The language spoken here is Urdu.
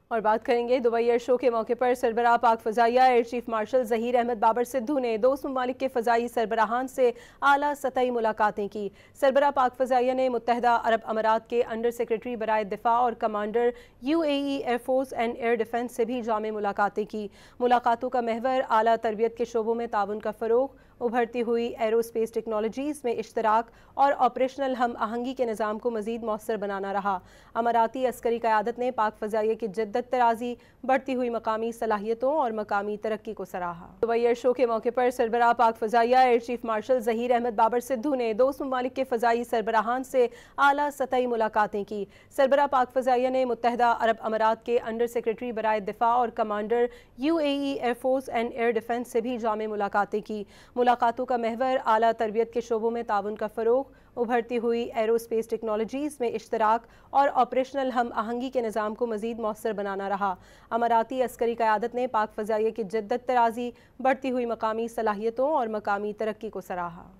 اور بات کریں گے دبئی ایئر شو کے موقع پر سربراہ پاک فضائیہ air chief marshal Zaheer Ahmed Babar Sidhu نے دوست ممالک کے فضائی سربراہان سے اعلیٰ سطحی ملاقاتیں کی۔ سربراہ پاک فضائیہ نے متحدہ عرب امارات کے انڈر سیکرٹری برائے دفاع اور commander UAE air force and air defence سے بھی جامع ملاقاتیں کی۔ ملاقاتوں کا محور اعلیٰ تربیت کے شعبوں میں تعاون کا فروغ، ابھرتی ہوئی ایرو اسپیس ٹیکنالوجیز میں اشتراک اور آپریشنل ہم آہنگی کے نظام کو مزید مؤثر بنانا رہا۔ اماراتی عسکری قیادت نے پاک فضائیہ کی جدت طرازی، بڑھتی ہوئی مقامی صلاحیتوں اور مقامی ترقی کو سراہا۔ دبئی ایئر شو کے موقع پر سربراہ پاک فضائیہ air chief marshal Zaheer Ahmed Babar Sidhu نے دوست ممالک کے فضائی سربراہان سے اعلیٰ سطحی ملاقاتیں کی۔ سربراہ پاک فضائیہ نے متحدہ عرب امارات کے انڈر سیکرٹری برائے دفاع اور commander UAE air force and air defence سے بھی جامع ملاقاتیں کی۔ ملاقاتوں کا محور اعلیٰ تربیت کے شعبوں میں تعاون کا فروغ، ابھرتی ہوئی ایرو اسپیس ٹیکنالوجیز میں اشتراک اور آپریشنل ہم آہنگی کے نظام کو مزید مؤثر بنانا رہا۔ اماراتی عسکری قیادت نے پاک فضائیہ کی جدت طرازی، بڑھتی ہوئی مقامی صلاحیتوں اور مقامی ترقی کو سراہا۔